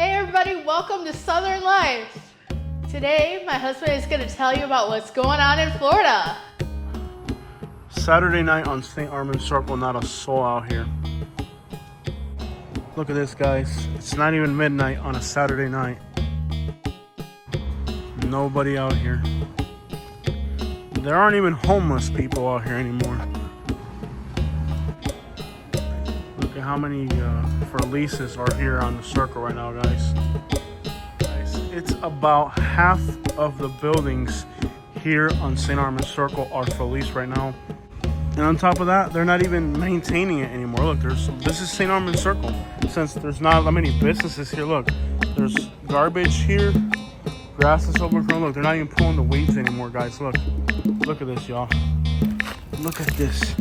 Hey everybody, welcome to Southern Life. Today, my husband is going to tell you about what's going on in Florida. Saturday night on St. Armand's Circle, not a soul out here. Look at this, guys. It's not even midnight on a Saturday night. Nobody out here. There aren't even homeless people out here anymore. Look at how many leases are here on the circle right now, guys. It's about half of the buildings here on St. Armand's Circle are for lease right now. And on top of that, they're not even maintaining it anymore. Look, this is St. Armand's Circle. Since there's not that many businesses here, look, there's garbage here, grass is overgrown. Look, they're not even pulling the weeds anymore, guys. Look at this, y'all. Look at this.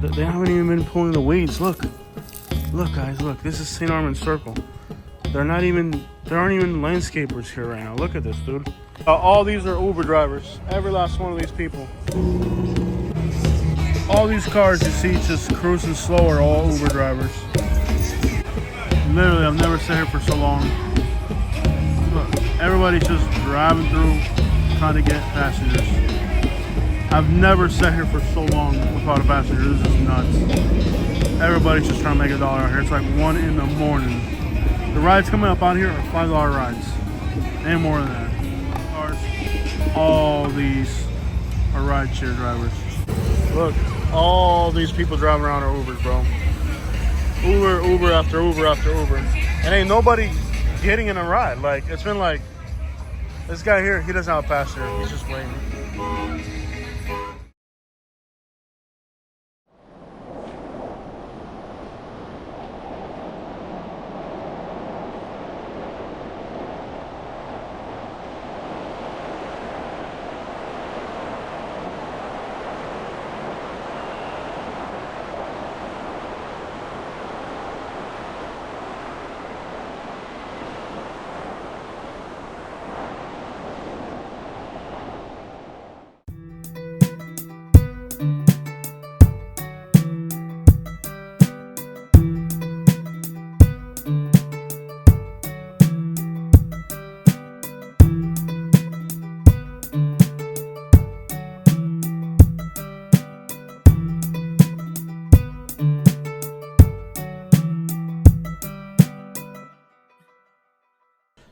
They haven't even been pulling the weeds. Look, guys, look. This is St. Armand's Circle. There aren't even landscapers here right now. Look at this, dude. All these are Uber drivers. Every last one of these people. All these cars you see just cruising slow are all Uber drivers. Literally, I've never sat here for so long. Look, everybody's just driving through, trying to get passengers. I've never sat here for so long without a passenger. This is nuts. Everybody's just trying to make $1 out here. It's like 1 in the morning. The rides coming up out here are $5 rides. And more than that. Cars. All these are rideshare drivers. Look, all these people driving around are Ubers, bro. Uber after Uber after Uber. And ain't nobody getting in a ride. Like, it's been like, this guy here, he doesn't have a passenger. He's just waiting.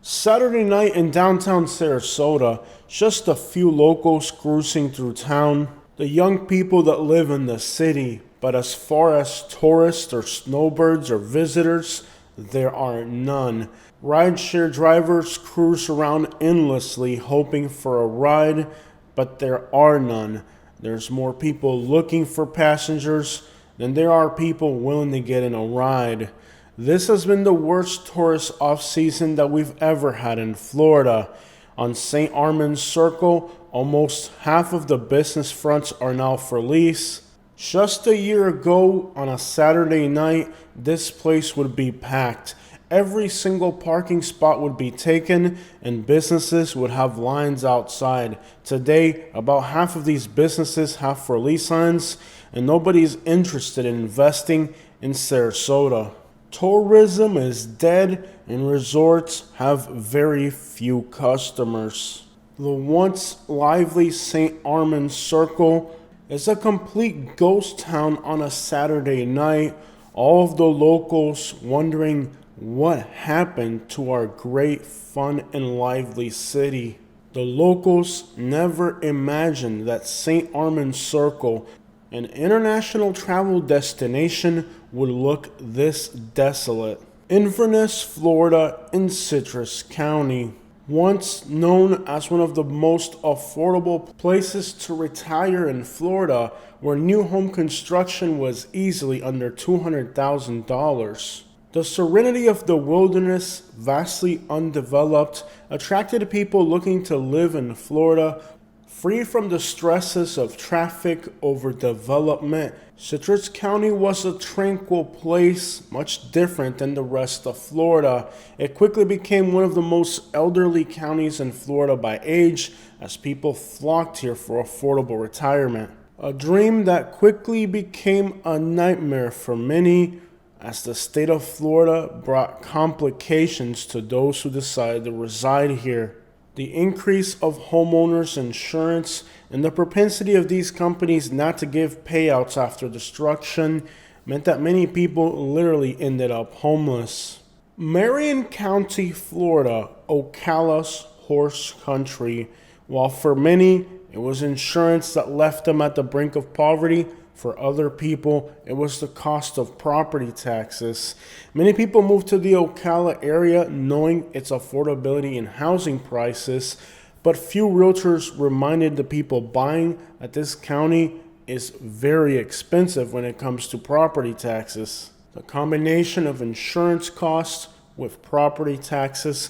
Saturday night in downtown Sarasota, just a few locals cruising through town. The young people that live in the city, but as far as tourists or snowbirds or visitors, there are none. Rideshare drivers cruise around endlessly hoping for a ride, but there are none. There's more people looking for passengers than there are people willing to get in a ride. This has been the worst tourist off-season that we've ever had in Florida. On St. Armand's Circle, almost half of the business fronts are now for lease. Just a year ago, on a Saturday night, this place would be packed. Every single parking spot would be taken and businesses would have lines outside. Today, about half of these businesses have for lease signs and nobody's interested in investing in Sarasota. Tourism is dead and resorts have very few customers. The once lively St. Armand's Circle is a complete ghost town on a Saturday night. All of the locals wondering what happened to our great, fun, and lively city. The locals never imagined that St. Armand's Circle, an international travel destination, would look this desolate. Inverness, Florida, in Citrus County. Once known as one of the most affordable places to retire in Florida, where new home construction was easily under $200,000. The serenity of the wilderness, vastly undeveloped, attracted people looking to live in Florida, free from the stresses of traffic, overdevelopment. Citrus County was a tranquil place, much different than the rest of Florida. It quickly became one of the most elderly counties in Florida by age, as people flocked here for affordable retirement. A dream that quickly became a nightmare for many, as the state of Florida brought complications to those who decided to reside here. The increase of homeowners insurance and the propensity of these companies not to give payouts after destruction meant that many people literally ended up homeless. Marion County, Florida, Ocala's horse country. While for many it was insurance that left them at the brink of poverty, for other people it was the cost of property taxes. Many people moved to the Ocala area knowing its affordability in housing prices, but few realtors reminded the people buying that this county is very expensive when it comes to property taxes. The combination of insurance costs with property taxes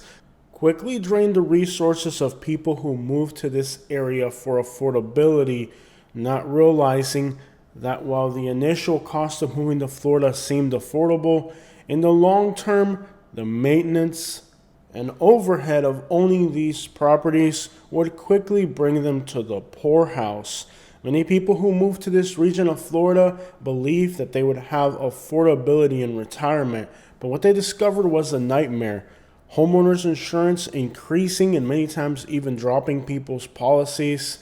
quickly drained the resources of people who moved to this area for affordability, not realizing that while the initial cost of moving to Florida seemed affordable, in the long term, the maintenance and overhead of owning these properties would quickly bring them to the poorhouse. Many people who moved to this region of Florida believed that they would have affordability in retirement, but what they discovered was a nightmare. Homeowners insurance increasing and many times even dropping people's policies.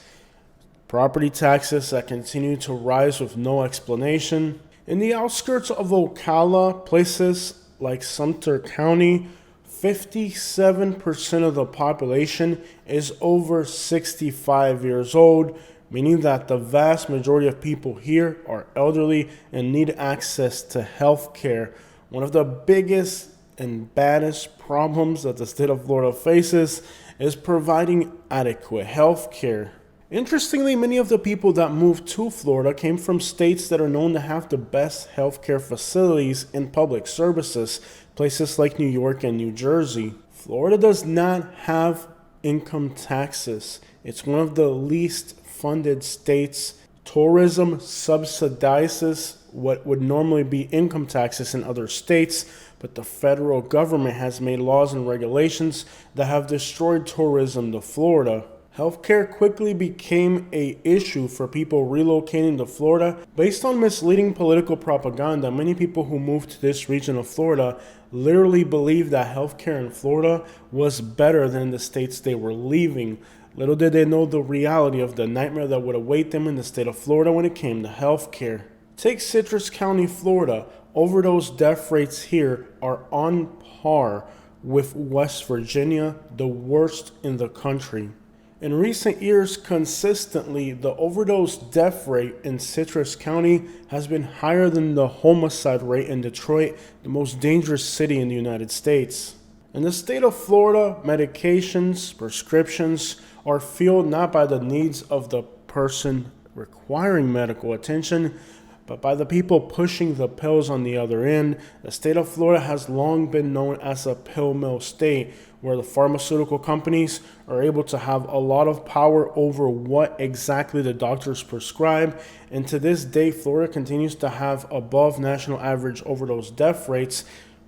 Property taxes that continue to rise with no explanation. In the outskirts of Ocala, places like Sumter County, 57% of the population is over 65 years old, meaning that the vast majority of people here are elderly and need access to health care. One of the biggest and baddest problems that the state of Florida faces is providing adequate health care. Interestingly, many of the people that moved to Florida came from states that are known to have the best healthcare facilities and public services, places like New York and New Jersey. Florida does not have income taxes. It's one of the least funded states. Tourism subsidizes what would normally be income taxes in other states, but the federal government has made laws and regulations that have destroyed tourism to Florida. Healthcare quickly became an issue for people relocating to Florida. Based on misleading political propaganda, many people who moved to this region of Florida literally believed that healthcare in Florida was better than the states they were leaving. Little did they know the reality of the nightmare that would await them in the state of Florida when it came to healthcare. Take Citrus County, Florida. Overdose death rates here are on par with West Virginia, the worst in the country. In recent years, consistently, the overdose death rate in Citrus County has been higher than the homicide rate in Detroit, the most dangerous city in the United States. In the state of Florida, medications, prescriptions are filled not by the needs of the person requiring medical attention, but by the people pushing the pills on the other end. The state of Florida has long been known as a pill mill state, where the pharmaceutical companies are able to have a lot of power over what exactly the doctors prescribe. And to this day, Florida continues to have above national average overdose death rates,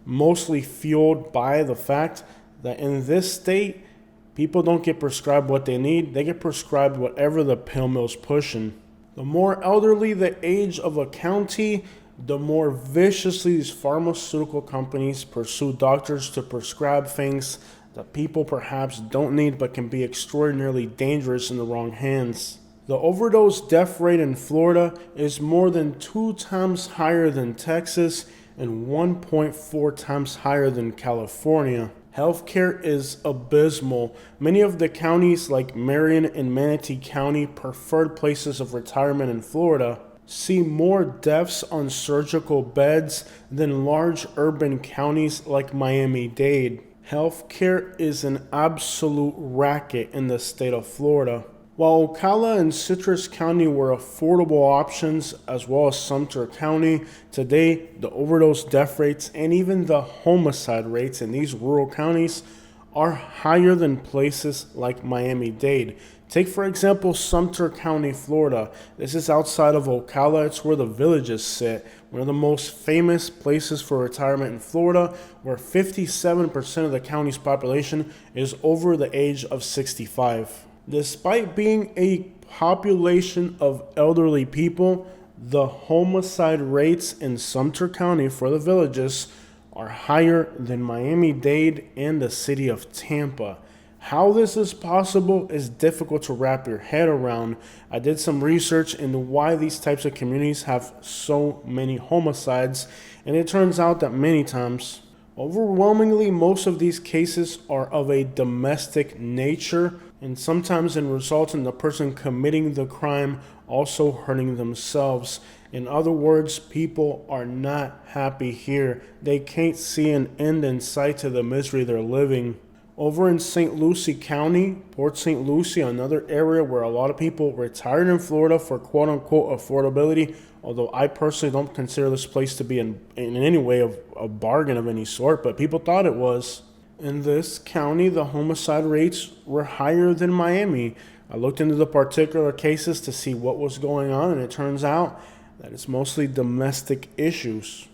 mostly fueled by the fact that in this state, people don't get prescribed what they need. They get prescribed whatever the pill mill's pushing. The more elderly the age of a county, the more viciously these pharmaceutical companies pursue doctors to prescribe things that people perhaps don't need but can be extraordinarily dangerous in the wrong hands. The overdose death rate in Florida is more than 2 times higher than Texas and 1.4 times higher than California. Healthcare is abysmal. Many of the counties like Marion and Manatee County, preferred places of retirement in Florida, see more deaths on surgical beds than large urban counties like Miami-Dade. Healthcare is an absolute racket in the state of Florida. While Ocala and Citrus County were affordable options, as well as Sumter County, today the overdose death rates and even the homicide rates in these rural counties are higher than places like Miami-Dade. Take, for example, Sumter County, Florida. This is outside of Ocala. It's where the Villages sit, one of the most famous places for retirement in Florida, where 57% of the county's population is over the age of 65. Despite being a population of elderly people, The homicide rates in Sumter County for the villages are higher than Miami-Dade and the city of Tampa. How this is possible is difficult to wrap your head around. I did some research into why these types of communities have so many homicides, and it turns out that many times, overwhelmingly, most of these cases are of a domestic nature, and sometimes it results in the person committing the crime also hurting themselves. In other words, people are not happy here. They can't see an end in sight to the misery they're living. Over in St. Lucie County, Port St. Lucie, another area where a lot of people retired in Florida for quote-unquote affordability, although I personally don't consider this place to be in any way a bargain of any sort, but people thought it was. In this county, the homicide rates were higher than Miami. I looked into the particular cases to see what was going on, and it turns out that it's mostly domestic issues.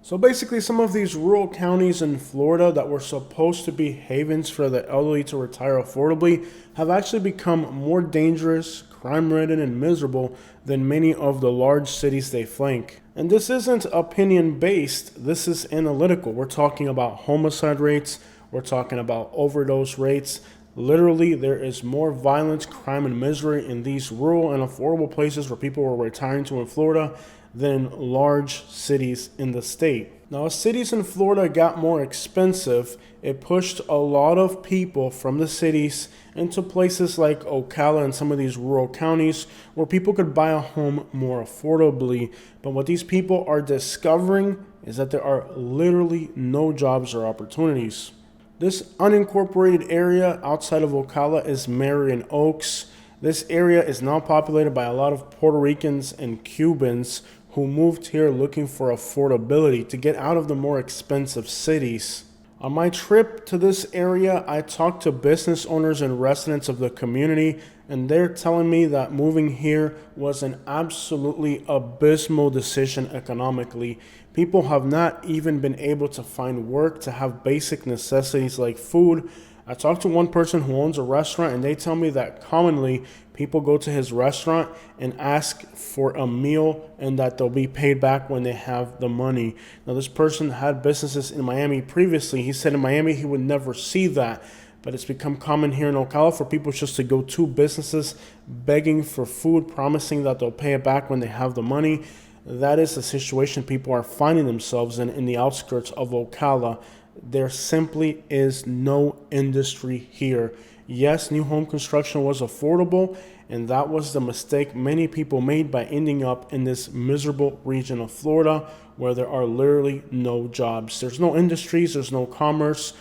So basically, some of these rural counties in Florida that were supposed to be havens for the elderly to retire affordably have actually become more dangerous, crime-ridden, and miserable than many of the large cities they flank. And this isn't opinion-based, this is analytical. We're talking about homicide rates, we're talking about overdose rates. Literally, there is more violence, crime, and misery in these rural and affordable places where people were retiring to in Florida than large cities in the state. Now, as cities in Florida got more expensive, it pushed a lot of people from the cities into places like Ocala and some of these rural counties where people could buy a home more affordably. But what these people are discovering is that there are literally no jobs or opportunities. This unincorporated area outside of Ocala is Marion Oaks. This area is now populated by a lot of Puerto Ricans and Cubans who moved here looking for affordability to get out of the more expensive cities. On my trip to this area, I talked to business owners and residents of the community, and they're telling me that moving here was an absolutely abysmal decision economically. People have not even been able to find work to have basic necessities like food. I talked to one person who owns a restaurant, and they tell me that commonly people go to his restaurant and ask for a meal and that they'll be paid back when they have the money. Now, this person had businesses in Miami previously. He said in Miami he would never see that, but it's become common here in Ocala for people just to go to businesses begging for food, promising that they'll pay it back when they have the money. That is the situation people are finding themselves in the outskirts of Ocala. There simply is no industry here. Yes, new home construction was affordable, and that was the mistake many people made by ending up in this miserable region of Florida where there are literally no jobs. There's no industries, there's no commerce.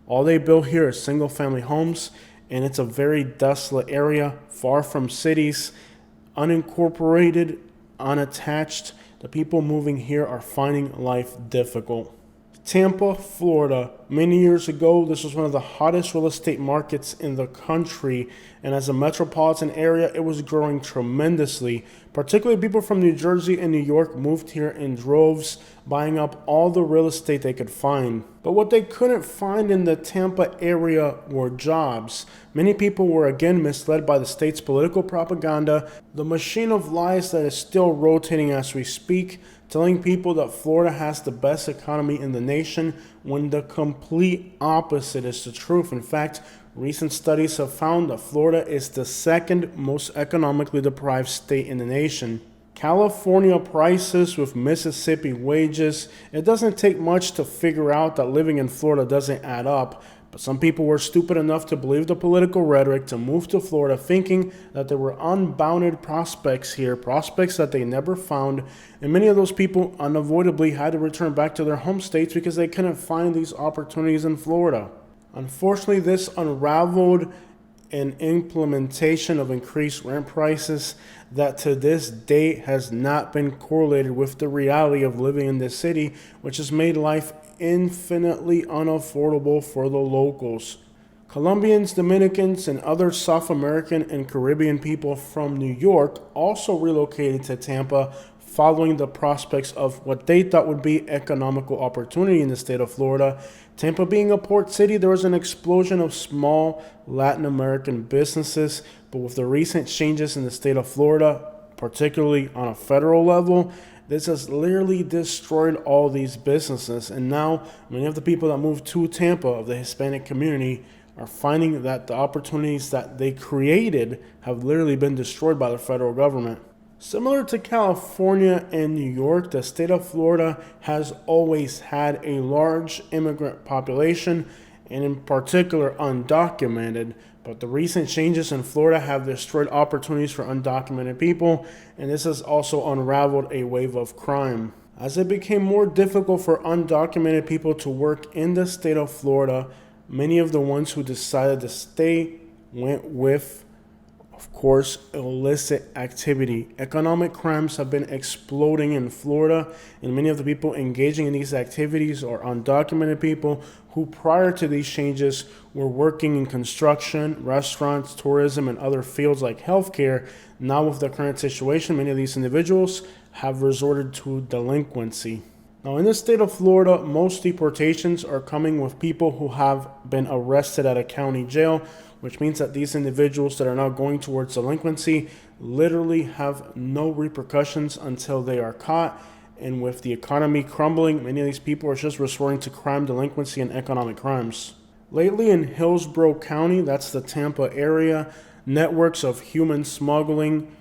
All they build here is single-family homes, and it's a very desolate area, far from cities, unincorporated, unattached. The people moving here are finding life difficult. Tampa, Florida. Many years ago, this was one of the hottest real estate markets in the country, and as a metropolitan area, it was growing tremendously. Particularly people from New Jersey and New York moved here in droves, buying up all the real estate they could find. But what they couldn't find in the Tampa area were jobs. Many people were again misled by the state's political propaganda, the machine of lies that is still rotating as we speak, telling people that Florida has the best economy in the nation when the complete opposite is the truth. In fact, recent studies have found that Florida is the second most economically deprived state in the nation. California prices with Mississippi wages. It doesn't take much to figure out that living in Florida doesn't add up. But some people were stupid enough to believe the political rhetoric to move to Florida thinking that there were unbounded prospects here, prospects that they never found, and many of those people unavoidably had to return back to their home states because they couldn't find these opportunities in Florida. Unfortunately, this unraveled an implementation of increased rent prices that to this date has not been correlated with the reality of living in this city, which has made life infinitely unaffordable for the locals. Colombians, Dominicans, and other South American and Caribbean people from New York also relocated to Tampa following the prospects of what they thought would be economical opportunity in the state of Florida. Tampa being a port city, there was an explosion of small Latin American businesses, but with the recent changes in the state of Florida, but particularly on a federal level, this has literally destroyed all these businesses. And now many of the people that moved to Tampa of the Hispanic community are finding that the opportunities that they created have literally been destroyed by the federal government. Similar to California and New York, the state of Florida has always had a large immigrant population, and in particular undocumented. But the recent changes in Florida have destroyed opportunities for undocumented people, and this has also unraveled a wave of crime. As it became more difficult for undocumented people to work in the state of Florida, many of the ones who decided to stay went with, of course, illicit activity. Economic crimes have been exploding in Florida, and many of the people engaging in these activities are undocumented people who prior to these changes were working in construction, restaurants, tourism, and other fields like healthcare. Now with the current situation, many of these individuals have resorted to delinquency. Now in the state of Florida, most deportations are coming with people who have been arrested at a county jail, which means that these individuals that are now going towards delinquency literally have no repercussions until they are caught. And with the economy crumbling, many of these people are just resorting to crime, delinquency, and economic crimes. Lately in Hillsborough County, that's the Tampa area, networks of human smuggling,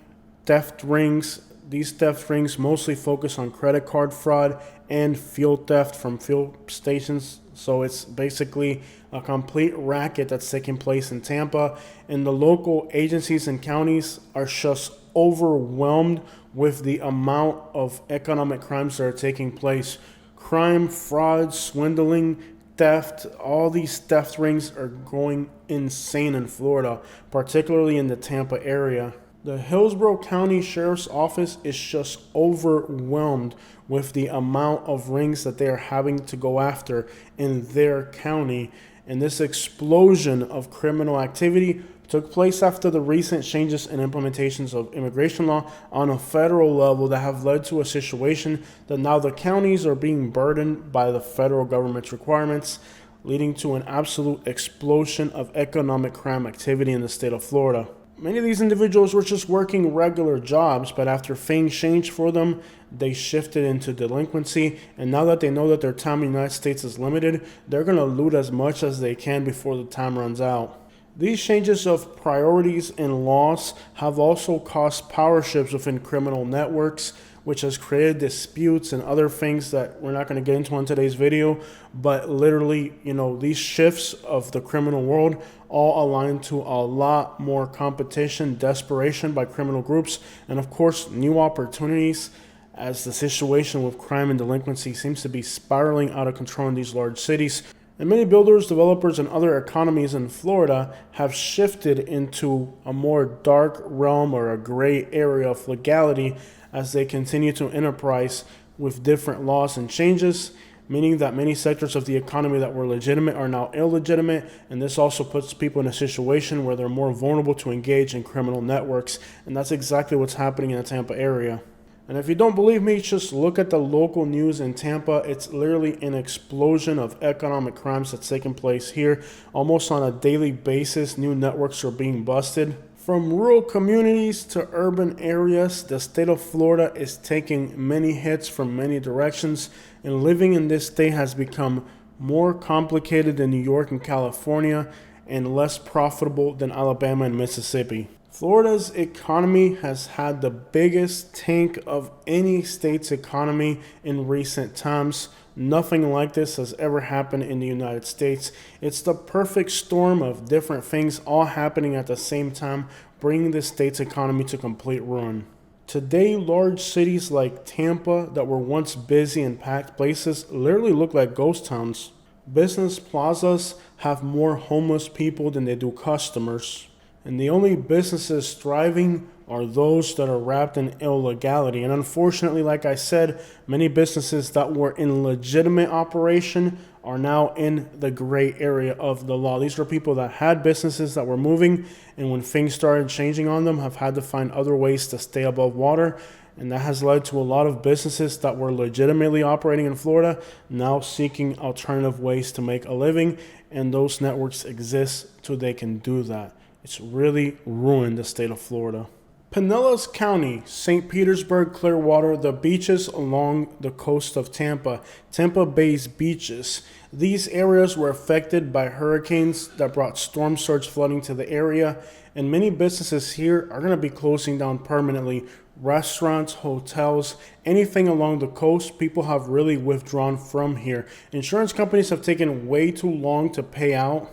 theft rings. These theft rings mostly focus on credit card fraud and fuel theft from fuel stations. So it's basically a complete racket that's taking place in Tampa. And the local agencies and counties are just overwhelmed with the amount of economic crimes that are taking place. Crime, fraud, swindling, theft, all these theft rings are going insane in Florida, particularly in the Tampa area. The Hillsborough County Sheriff's Office is just overwhelmed with the amount of rings that they are having to go after in their county. And this explosion of criminal activity took place after the recent changes and implementations of immigration law on a federal level that have led to a situation that now the counties are being burdened by the federal government's requirements, leading to an absolute explosion of economic crime activity in the state of Florida. Many of these individuals were just working regular jobs, but after things changed for them, they shifted into delinquency. And now that they know that their time in the United States is limited, they're going to loot as much as they can before the time runs out. These changes of priorities and laws have also caused power shifts within criminal networks, which has created disputes and other things that we're not going to get into in today's video. But literally, these shifts of the criminal world all align to a lot more competition, desperation by criminal groups, and of course, new opportunities as the situation with crime and delinquency seems to be spiraling out of control in these large cities. And many builders, developers, and other economies in Florida have shifted into a more dark realm or a gray area of legality as they continue to enterprise with different laws and changes, meaning that many sectors of the economy that were legitimate are now illegitimate, and this also puts people in a situation where they're more vulnerable to engage in criminal networks, and that's exactly what's happening in the Tampa area. And if you don't believe me, just look at the local news in Tampa. It's literally an explosion of economic crimes that's taking place here. Almost on a daily basis, new networks are being busted. From rural communities to urban areas, the state of Florida is taking many hits from many directions, and living in this state has become more complicated than New York and California, and less profitable than Alabama and Mississippi. Florida's economy has had the biggest tank of any state's economy in recent times. Nothing like this has ever happened in the United States. It's the perfect storm of different things all happening at the same time, bringing the state's economy to complete ruin. Today, large cities like Tampa that were once busy and packed places literally look like ghost towns. Business plazas have more homeless people than they do customers. And the only businesses thriving are those that are wrapped in illegality. And unfortunately, like I said, many businesses that were in legitimate operation are now in the gray area of the law. These are people that had businesses that were moving, and when things started changing on them, have had to find other ways to stay above water. And that has led to a lot of businesses that were legitimately operating in Florida now seeking alternative ways to make a living. And those networks exist so they can do that. It's really ruined the state of Florida. Pinellas County, St. Petersburg, Clearwater, the beaches along the coast of Tampa, Tampa Bay's beaches. These areas were affected by hurricanes that brought storm surge flooding to the area, and many businesses here are going to be closing down permanently. Restaurants, hotels, anything along the coast, people have really withdrawn from here. Insurance companies have taken way too long to pay out.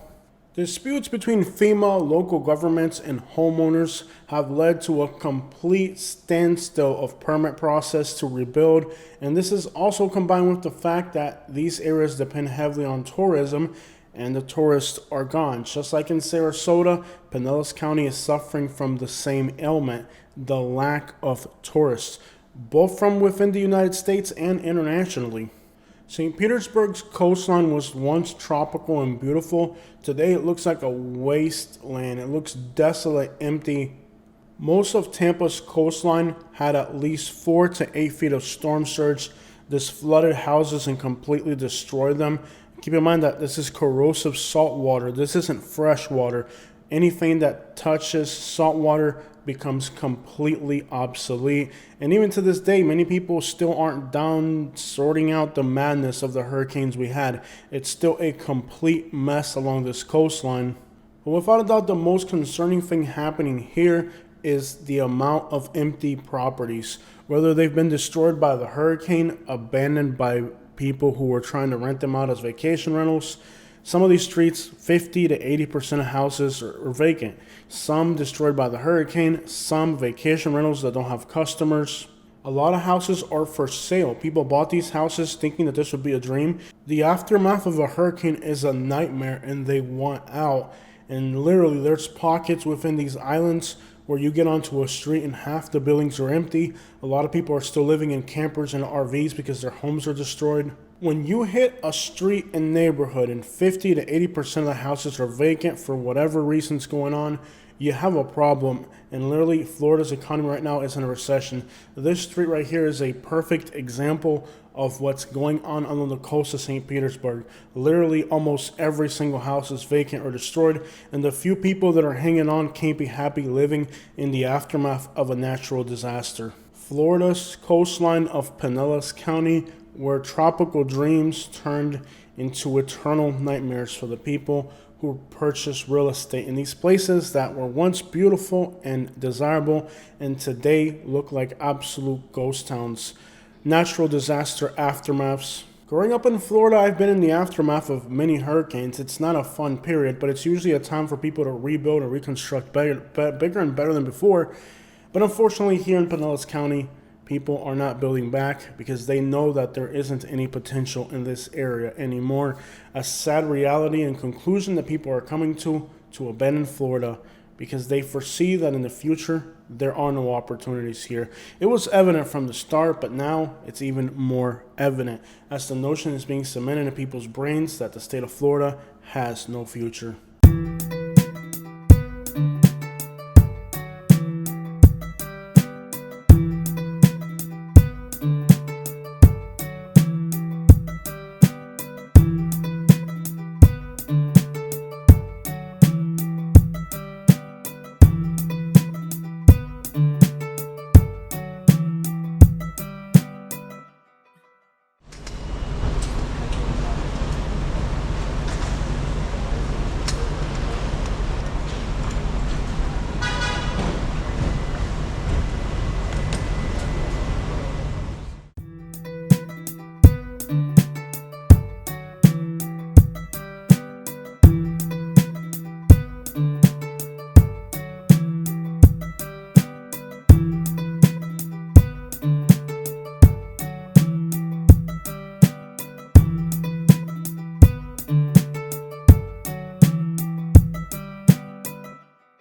Disputes between FEMA, local governments, and homeowners have led to a complete standstill of permit process to rebuild, and this is also combined with the fact that these areas depend heavily on tourism, and the tourists are gone. Just like in Sarasota, Pinellas County is suffering from the same ailment, the lack of tourists, both from within the United States and internationally. St. Petersburg's coastline was once tropical and beautiful. Today it looks like a wasteland. It looks desolate, empty. Most of Tampa's coastline had at least 4 to 8 feet of storm surge. This flooded houses and completely destroyed them. Keep in mind that this is corrosive salt water. This isn't fresh water. Anything that touches salt water becomes completely obsolete. And even to this day, many people still aren't done sorting out the madness of the hurricanes we had. It's still a complete mess along this coastline. But without a doubt, the most concerning thing happening here is the amount of empty properties. Whether they've been destroyed by the hurricane, abandoned by people who were trying to rent them out as vacation rentals. Some of these streets, 50 to 80% of houses are vacant. Some destroyed by the hurricane, some vacation rentals that don't have customers. A lot of houses are for sale. People bought these houses thinking that this would be a dream. The aftermath of a hurricane is a nightmare and they want out. And literally there's pockets within these islands where you get onto a street and half the buildings are empty. A lot of people are still living in campers and RVs because their homes are destroyed. When you hit a street and neighborhood and 50 to 80% of the houses are vacant for whatever reason's going on, you have a problem. And literally, Florida's economy right now is in a recession. This street right here is a perfect example of what's going on along the coast of St. Petersburg. Literally, almost every single house is vacant or destroyed, and the few people that are hanging on can't be happy living in the aftermath of a natural disaster. Florida's coastline of Pinellas County, where tropical dreams turned into eternal nightmares for the people who purchased real estate in these places that were once beautiful and desirable and today look like absolute ghost towns. Natural disaster aftermaths. Growing up in Florida, I've been in the aftermath of many hurricanes. It's not a fun period, but it's usually a time for people to rebuild and reconstruct bigger and better than before. But unfortunately, here in Pinellas County, people are not building back because they know that there isn't any potential in this area anymore. A sad reality and conclusion that people are coming to abandon Florida because they foresee that in the future there are no opportunities here. It was evident from the start, but now it's even more evident as the notion is being cemented in people's brains that the state of Florida has no future.